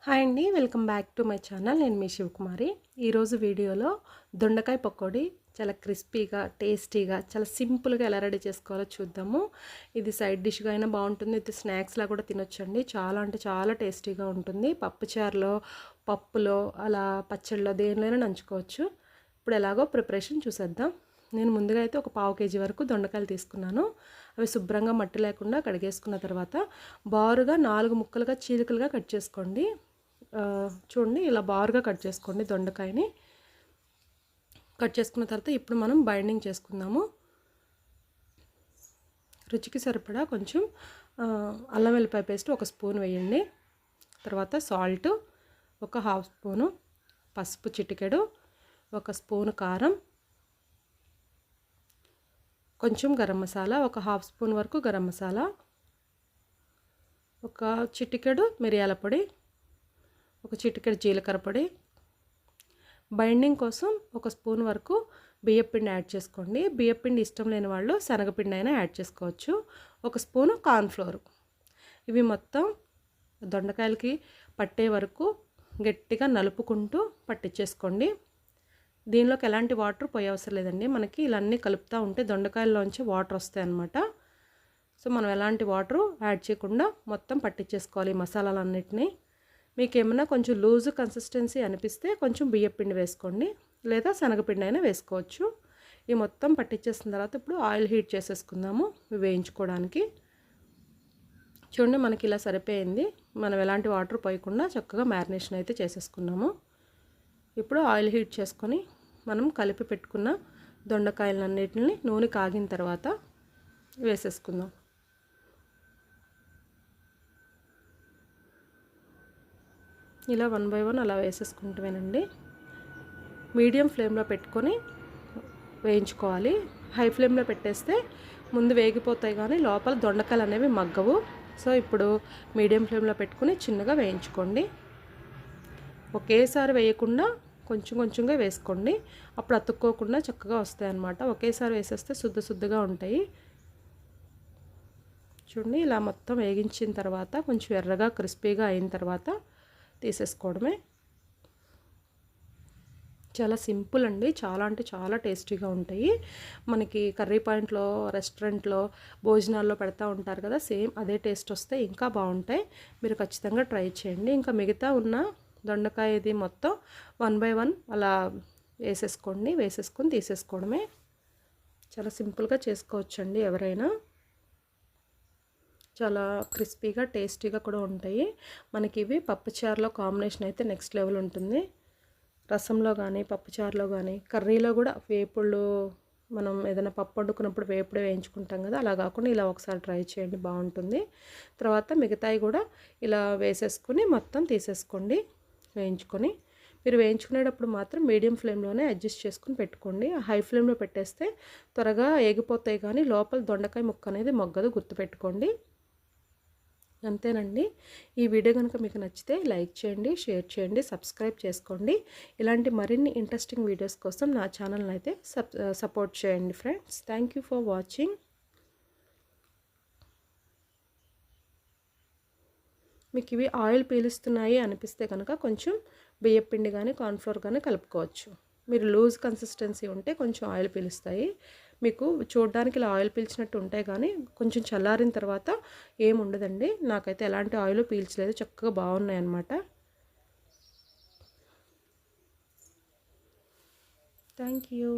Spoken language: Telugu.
హాయ్ అండి, welcome back to my channel. నేను మీ శివకుమారి. ఈరోజు వీడియోలో దొండకాయ పకోడీ చాలా క్రిస్పీగా, టేస్టీగా, చాలా సింపుల్గా ఎలా రెడీ చేసుకోవాలో చూద్దాము. ఇది సైడ్ డిష్గా అయినా బాగుంటుంది, ఇది స్నాక్స్లా కూడా తినొచ్చండి. చాలా అంటే చాలా టేస్టీగా ఉంటుంది. పప్పుచారులో, పప్పులో, అలా పచ్చళ్ళలో దేనిలోనే నంచుకోవచ్చు. ఇప్పుడు ఎలాగో ప్రిపరేషన్ చూసేద్దాం. నేను ముందుగా అయితే ఒక పావు కేజీ వరకు దొండకాయలు తీసుకున్నాను. అవి శుభ్రంగా మట్టి లేకుండా కడిగేసుకున్న తర్వాత బారుగా 4 ముక్కలుగా చీలికలుగా కట్ చేసుకోండి. చూడండి, ఇలా బారుగా కట్ చేసుకోండి. దొండకాయని కట్ చేసుకున్న తర్వాత ఇప్పుడు మనం బైండింగ్ చేసుకుందాము. రుచికి సరిపడా కొంచెం అల్లం వెల్లిపాయ పేస్ట్ 1 స్పూన్ వేయండి. తర్వాత సాల్ట్ 1/2 స్పూను, పసుపు చిటికెడు, 1 స్పూను కారం, కొంచెం గరం మసాలా, 1/2 స్పూన్ వరకు గరం మసాలా, 1 చిటికెడు మిరియాల పొడి, 1 చిటికెడు జీలకర్ర పొడి. బైండింగ్ కోసం 1 స్పూన్ వరకు బియ్యపిండి యాడ్ చేసుకోండి. బియ్యపిండి ఇష్టం లేని వాళ్ళు శనగపిండి అయినా యాడ్ చేసుకోవచ్చు. 1 స్పూను కార్న్ఫ్లోర్. ఇవి మొత్తం దొండకాయలకి పట్టే వరకు గట్టిగా నలుపుకుంటూ పట్టించేసుకోండి. దీనిలోకి ఎలాంటి వాటర్ పోయే అవసరం లేదండి. మనకి ఇలా అన్నీ కలుపుతూ ఉంటే దొండకాయల్లోంచి వాటర్ వస్తాయి అన్నమాట. సో మనం ఎలాంటి వాటరు యాడ్ చేయకుండా మొత్తం పట్టించేసుకోవాలి మసాలాలన్నిటినీ. మీకు ఏమైనా కొంచెం లూజ్ కన్సిస్టెన్సీ అనిపిస్తే కొంచెం బియ్యపిండి వేసుకోండి, లేదా శనగపిండి అయినా వేసుకోవచ్చు. ఈ మొత్తం పట్టించేసిన తర్వాత ఇప్పుడు ఆయిల్ హీట్ చేసేసుకుందాము వేయించుకోవడానికి. చూడండి, మనకి ఇలా సరిపోయింది. మనం ఎలాంటి వాటర్ పోయకుండా చక్కగా మ్యారినేషన్ అయితే చేసేసుకున్నాము. ఇప్పుడు ఆయిల్ హీట్ చేసుకొని మనం కలిపి పెట్టుకున్న దొండకాయలన్నిటిని నూనె కాగిన తర్వాత వేసేసుకుందాం. ఇలా 1 బై 1 అలా వేసేసుకుంటామేనండి. మీడియం ఫ్లేమ్లో పెట్టుకొని వేయించుకోవాలి. హై ఫ్లేమ్లో పెట్టేస్తే ముందు వేగిపోతాయి కానీ లోపల దొండకాయలు అనేవి మగ్గవు. సో ఇప్పుడు మీడియం ఫ్లేమ్లో పెట్టుకొని చిన్నగా వేయించుకోండి. ఒకేసారి వేయకుండా కొంచెం కొంచెంగా వేసుకోండి. అప్పుడు అతుక్కోకుండా చక్కగా వస్తాయి అన్నమాట. ఒకేసారి వేసేస్తే శుద్ధగా ఉంటాయి. చూడండి, ఇలా మొత్తం వేగించిన తర్వాత కొంచెం ఎర్రగా క్రిస్పీగా అయిన తర్వాత తీసేసుకోవడమే. చాలా సింపుల్ అండి. చాలా అంటే చాలా టేస్టీగా ఉంటాయి. మనకి కర్రీ పాయింట్లో, రెస్టారెంట్లో, భోజనాల్లో పెడతా ఉంటారు కదా, సేమ్ అదే టేస్ట్ వస్తే ఇంకా బాగుంటాయి. మీరు ఖచ్చితంగా ట్రై చేయండి. ఇంకా మిగతా ఉన్న దొండకాయ ఇది మొత్తం 1 బై 1 అలా వేసేసుకొని తీసేసుకోవడమే. చాలా సింపుల్గా చేసుకోవచ్చండి ఎవరైనా. చాలా క్రిస్పీగా, టేస్టీగా కూడా ఉంటాయి. మనకి ఇవి పప్పుచారులో కాంబినేషన్ అయితే నెక్స్ట్ లెవెల్ ఉంటుంది. రసంలో కానీ, పప్పుచారులో కానీ, కర్రీలో కూడా వేపుళ్ళు మనం ఏదైనా పప్పు వండుకున్నప్పుడు వేపుడే వేయించుకుంటాం కదా, అలా కాకుండా ఇలా ఒకసారి ట్రై చేయండి, బాగుంటుంది. తర్వాత మిగతాయి కూడా ఇలా వేసేసుకుని మొత్తం తీసేసుకోండి వేయించుకొని. మీరు వేయించుకునేటప్పుడు మాత్రం మీడియం ఫ్లేమ్లోనే అడ్జస్ట్ చేసుకుని పెట్టుకోండి. హై ఫ్లేమ్లో పెట్టేస్తే త్వరగా ఏగిపోతాయి కానీ లోపల దొండకాయ ముక్క అనేది మొగ్గదు, గుర్తుపెట్టుకోండి. అంతేనండి. ఈ వీడియో కనుక మీకు నచ్చితే లైక్ చేయండి, షేర్ చేయండి, సబ్స్క్రైబ్ చేసుకోండి. ఇలాంటి మరిన్ని ఇంట్రెస్టింగ్ వీడియోస్ కోసం నా ఛానల్ని అయితే సపోర్ట్ చేయండి friends. Thank you for watching. మీకు ఇవి ఆయిల్ పీలుస్తున్నాయి అనిపిస్తే కనుక కొంచెం బియ్యపిండి కానీ, కార్న్ఫ్లోర్ కానీ కలుపుకోవచ్చు. మీరు లూజ్ కన్సిస్టెన్సీ ఉంటే కొంచెం ఆయిల్ పీలుస్తాయి. మీకు చూడడానికి ఇలా ఆయిల్ పీల్చినట్టు ఉంటాయి కానీ కొంచెం చల్లారిన తర్వాత ఏముండదండి. నాకైతే ఎలాంటి ఆయిల్ పీల్చలేదు, చక్కగా బాగున్నాయి అన్నమాట. Thank you.